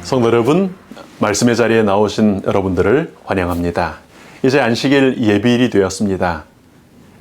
성도 여러분, 말씀의 자리에 나오신 여러분들을 환영합니다. 이제 안식일 예비일이 되었습니다.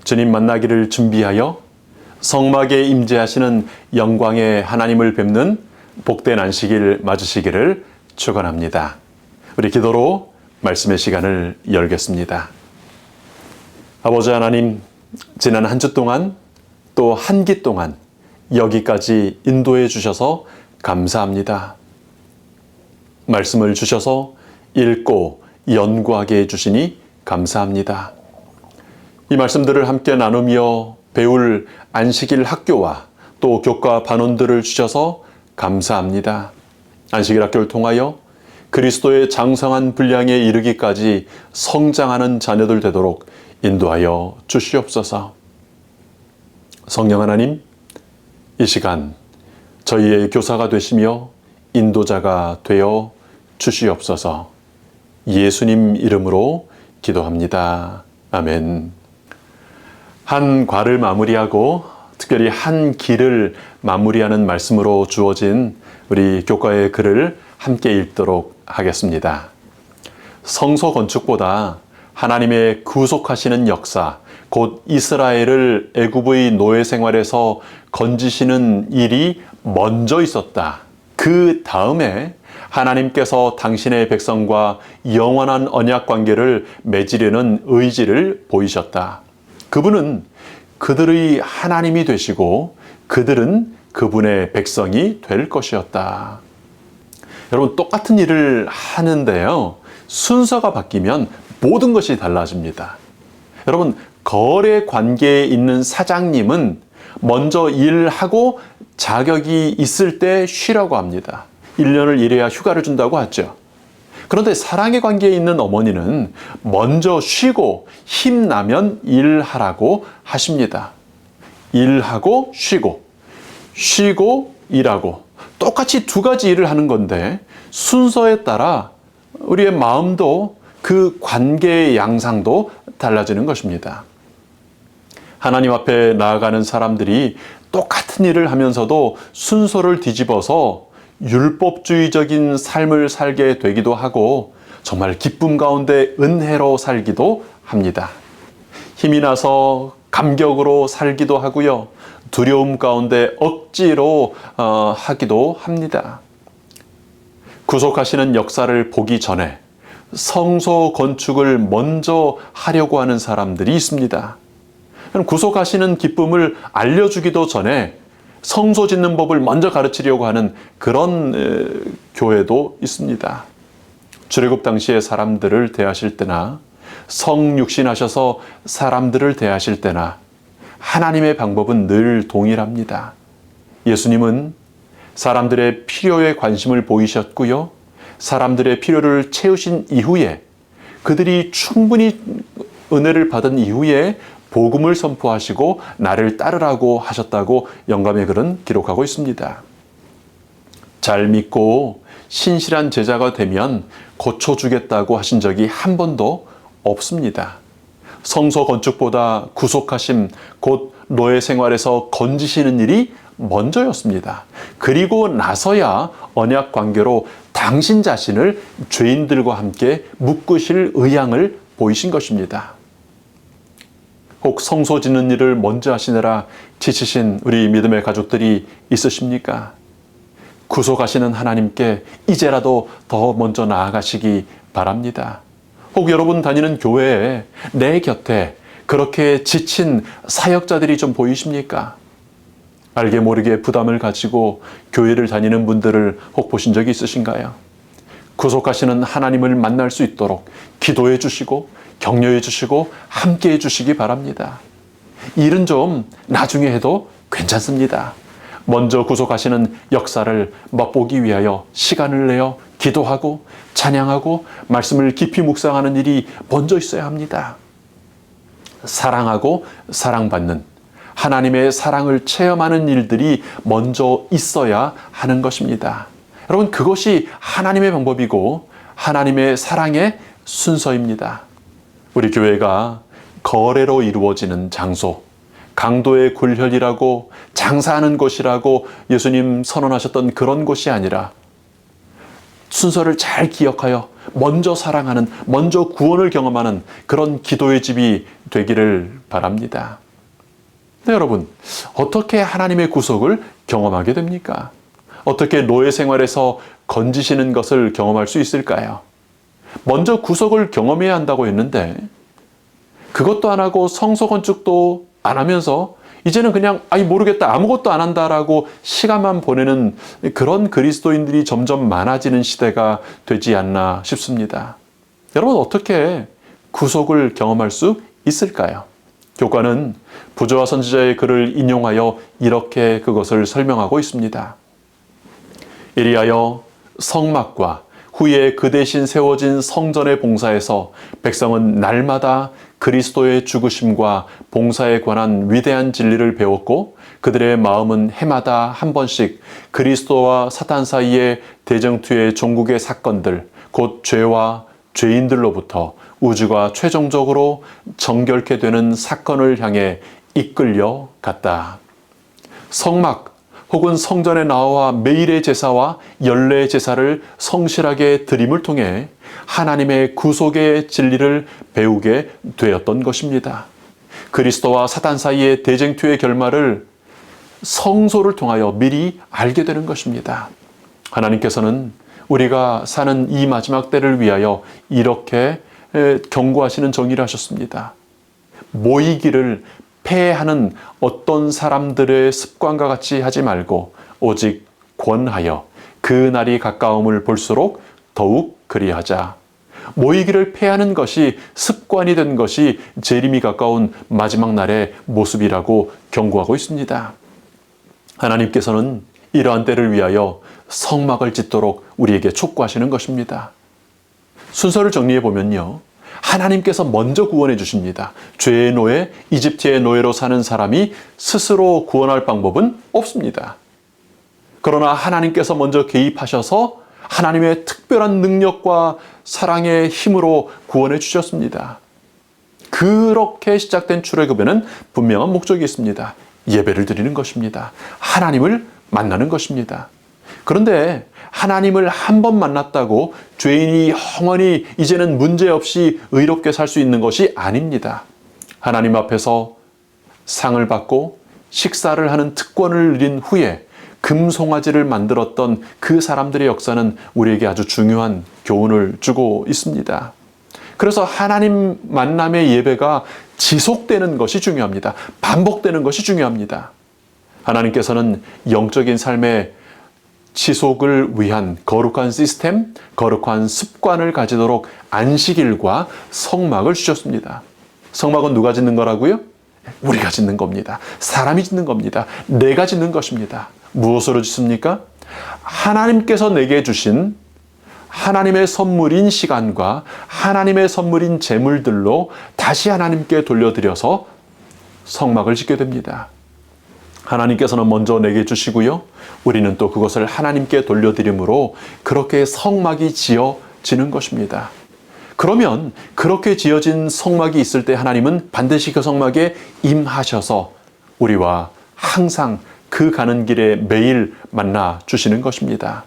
주님 만나기를 준비하여 성막에 임재하시는 영광의 하나님을 뵙는 복된 안식일 맞으시기를 축원합니다. 우리 기도로 말씀의 시간을 열겠습니다. 아버지 하나님, 지난 한 주 동안 또 한 기 동안 여기까지 인도해 주셔서 감사합니다. 말씀을 주셔서 읽고 연구하게 해주시니 감사합니다. 이 말씀들을 함께 나누며 배울 안식일 학교와 또 교과 반원들을 주셔서 감사합니다. 안식일 학교를 통하여 그리스도의 장성한 분량에 이르기까지 성장하는 자녀들 되도록 인도하여 주시옵소서. 성령 하나님, 이 시간 저희의 교사가 되시며 인도자가 되어 주시옵소서. 예수님 이름으로 기도합니다. 아멘. 한 과를 마무리하고 특별히 한 길을 마무리하는 말씀으로 주어진 우리 교과의 글을 함께 읽도록 하겠습니다. 성소 건축보다 하나님의 구속하시는 역사, 곧 이스라엘을 애굽의 노예 생활에서 건지시는 일이 먼저 있었다. 그 다음에 하나님께서 당신의 백성과 영원한 언약 관계를 맺으려는 의지를 보이셨다. 그분은 그들의 하나님이 되시고 그들은 그분의 백성이 될 것이었다. 여러분, 똑같은 일을 하는데요, 순서가 바뀌면 모든 것이 달라집니다. 여러분, 거래 관계에 있는 사장님은 먼저 일하고 자격이 있을 때 쉬라고 합니다. 1년을 일해야 휴가를 준다고 하죠. 그런데 사랑의 관계에 있는 어머니는 먼저 쉬고 힘나면 일하라고 하십니다. 일하고 쉬고, 쉬고 일하고, 똑같이 두 가지 일을 하는 건데 순서에 따라 우리의 마음도 그 관계의 양상도 달라지는 것입니다. 하나님 앞에 나아가는 사람들이 똑같은 일을 하면서도 순서를 뒤집어서 율법주의적인 삶을 살게 되기도 하고 정말 기쁨 가운데 은혜로 살기도 합니다. 힘이 나서 감격으로 살기도 하고요. 두려움 가운데 억지로 하기도 합니다. 구속하시는 역사를 보기 전에 성소 건축을 먼저 하려고 하는 사람들이 있습니다. 구속하시는 기쁨을 알려주기도 전에 성소 짓는 법을 먼저 가르치려고 하는 그런 교회도 있습니다. 출애굽 당시의 사람들을 대하실 때나 성육신하셔서 사람들을 대하실 때나 하나님의 방법은 늘 동일합니다. 예수님은 사람들의 필요에 관심을 보이셨고요. 사람들의 필요를 채우신 이후에 그들이 충분히 은혜를 받은 이후에 복음을 선포하시고 나를 따르라고 하셨다고 영감의 글은 기록하고 있습니다. 잘 믿고 신실한 제자가 되면 고쳐주겠다고 하신 적이 한 번도 없습니다. 성소 건축보다 구속하심, 곧 노예 생활에서 건지시는 일이 먼저였습니다. 그리고 나서야 언약 관계로 당신 자신을 죄인들과 함께 묶으실 의향을 보이신 것입니다. 혹 성소 짓는 일을 먼저 하시느라 지치신 우리 믿음의 가족들이 있으십니까? 구속하시는 하나님께 이제라도 더 먼저 나아가시기 바랍니다. 혹 여러분 다니는 교회에 내 곁에 그렇게 지친 사역자들이 좀 보이십니까? 알게 모르게 부담을 가지고 교회를 다니는 분들을 혹 보신 적이 있으신가요? 구속하시는 하나님을 만날 수 있도록 기도해 주시고 격려해 주시고 함께 해 주시기 바랍니다. 일은 좀 나중에 해도 괜찮습니다. 먼저 구속하시는 역사를 맛보기 위하여 시간을 내어 기도하고 찬양하고 말씀을 깊이 묵상하는 일이 먼저 있어야 합니다. 사랑하고 사랑받는 하나님의 사랑을 체험하는 일들이 먼저 있어야 하는 것입니다. 여러분, 그것이 하나님의 방법이고 하나님의 사랑의 순서입니다. 우리 교회가 거래로 이루어지는 장소, 강도의 굴혈이라고 장사하는 곳이라고 예수님 선언하셨던 그런 곳이 아니라 순서를 잘 기억하여 먼저 사랑하는, 먼저 구원을 경험하는 그런 기도의 집이 되기를 바랍니다. 네, 여러분, 어떻게 하나님의 구속을 경험하게 됩니까? 어떻게 노예 생활에서 건지시는 것을 경험할 수 있을까요? 먼저 구속을 경험해야 한다고 했는데 그것도 안 하고 성소 건축도 안 하면서 이제는 그냥 모르겠다, 아무것도 안 한다라고 시간만 보내는 그런 그리스도인들이 점점 많아지는 시대가 되지 않나 싶습니다. 여러분, 어떻게 구속을 경험할 수 있을까요? 교과는 부조와 선지자의 글을 인용하여 이렇게 그것을 설명하고 있습니다. 이리하여 성막과 후에 그 대신 세워진 성전의 봉사에서 백성은 날마다 그리스도의 죽으심과 봉사에 관한 위대한 진리를 배웠고 그들의 마음은 해마다 한 번씩 그리스도와 사탄 사이의 대쟁투의 종국의 사건들, 곧 죄와 죄인들로부터 우주가 최종적으로 정결케 되는 사건을 향해 이끌려 갔다. 성막 혹은 성전에 나와 매일의 제사와 연례 제사를 성실하게 드림을 통해 하나님의 구속의 진리를 배우게 되었던 것입니다. 그리스도와 사탄 사이의 대쟁투의 결말을 성소를 통하여 미리 알게 되는 것입니다. 하나님께서는 우리가 사는 이 마지막 때를 위하여 이렇게 경고하시는 정의를 하셨습니다. 모이기를 패하는 어떤 사람들의 습관과 같이 하지 말고 오직 권하여 그 날이 가까움을 볼수록 더욱 그리하자. 모이기를 패하는 것이 습관이 된 것이 재림이 가까운 마지막 날의 모습이라고 경고하고 있습니다. 하나님께서는 이러한 때를 위하여 성막을 짓도록 우리에게 촉구하시는 것입니다. 순서를 정리해 보면요, 하나님께서 먼저 구원해 주십니다. 죄의 노예, 이집트의 노예로 사는 사람이 스스로 구원할 방법은 없습니다. 그러나 하나님께서 먼저 개입하셔서 하나님의 특별한 능력과 사랑의 힘으로 구원해 주셨습니다. 그렇게 시작된 출애굽에는 분명한 목적이 있습니다. 예배를 드리는 것입니다. 하나님을 만나는 것입니다. 그런데 하나님을 한 번 만났다고 죄인이 영원히 이제는 문제없이 의롭게 살 수 있는 것이 아닙니다. 하나님 앞에서 상을 받고 식사를 하는 특권을 누린 후에 금송아지를 만들었던 그 사람들의 역사는 우리에게 아주 중요한 교훈을 주고 있습니다. 그래서 하나님 만남의 예배가 지속되는 것이 중요합니다. 반복되는 것이 중요합니다. 하나님께서는 영적인 삶의 지속을 위한 거룩한 시스템, 거룩한 습관을 가지도록 안식일과 성막을 주셨습니다. 성막은 누가 짓는 거라고요? 우리가 짓는 겁니다. 사람이 짓는 겁니다. 내가 짓는 것입니다. 무엇으로 짓습니까? 하나님께서 내게 주신 하나님의 선물인 시간과 하나님의 선물인 재물들로 다시 하나님께 돌려드려서 성막을 짓게 됩니다. 하나님께서는 먼저 내게 주시고요, 우리는 또 그것을 하나님께 돌려드림으로 그렇게 성막이 지어지는 것입니다. 그러면 그렇게 지어진 성막이 있을 때 하나님은 반드시 그 성막에 임하셔서 우리와 항상 그 가는 길에 매일 만나 주시는 것입니다.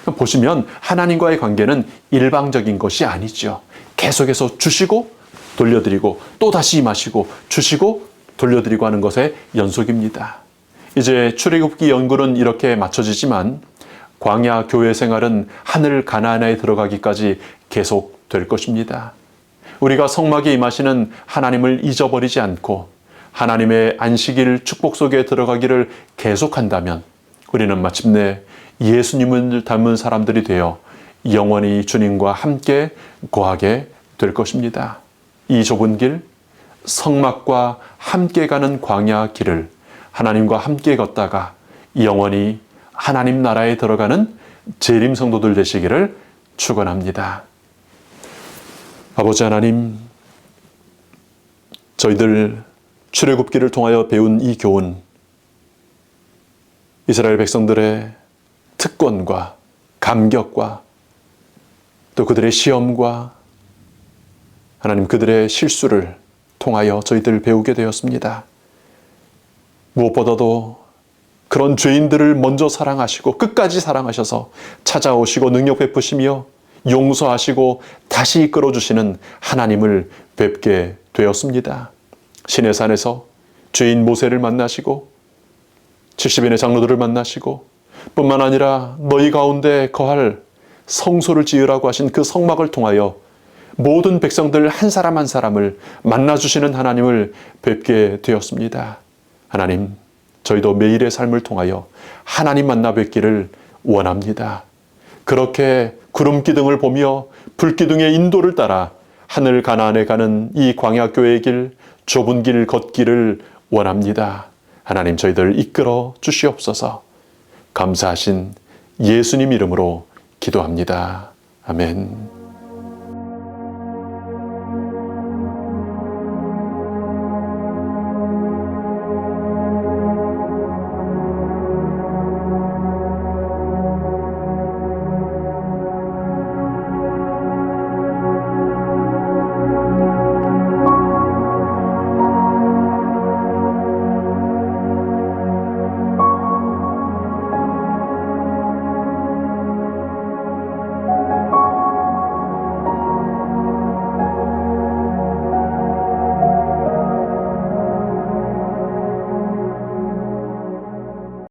보시면 하나님과의 관계는 일방적인 것이 아니죠. 계속해서 주시고 돌려드리고 또 다시 임하시고 주시고 돌려드리고 하는 것의 연속입니다. 이제 출애굽기 연구는 이렇게 맞춰지지만 광야 교회 생활은 하늘 가나안에 들어가기까지 계속될 것입니다. 우리가 성막에 임하시는 하나님을 잊어버리지 않고 하나님의 안식일 축복 속에 들어가기를 계속한다면 우리는 마침내 예수님을 닮은 사람들이 되어 영원히 주님과 함께 거하게 될 것입니다. 이 좁은 길, 성막과 함께 가는 광야 길을 하나님과 함께 걷다가 영원히 하나님 나라에 들어가는 재림 성도들 되시기를 축원합니다. 아버지 하나님, 저희들 출애굽기를 통하여 배운 이 교훈, 이스라엘 백성들의 특권과 감격과 또 그들의 시험과 하나님 그들의 실수를 통하여 저희들 배우게 되었습니다. 무엇보다도 그런 죄인들을 먼저 사랑하시고 끝까지 사랑하셔서 찾아오시고 능력 베푸시며 용서하시고 다시 이끌어주시는 하나님을 뵙게 되었습니다. 시내산에서 죄인 모세를 만나시고 70인의 장로들을 만나시고 뿐만 아니라 너희 가운데 거할 성소를 지으라고 하신 그 성막을 통하여 모든 백성들 한 사람 한 사람을 만나주시는 하나님을 뵙게 되었습니다. 하나님, 저희도 매일의 삶을 통하여 하나님 만나 뵙기를 원합니다. 그렇게 구름 기둥을 보며 불 기둥의 인도를 따라 하늘 가나안에 가는 이 광야교회의 길, 좁은 길 걷기를 원합니다. 하나님, 저희들 이끌어 주시옵소서. 감사하신 예수님 이름으로 기도합니다. 아멘.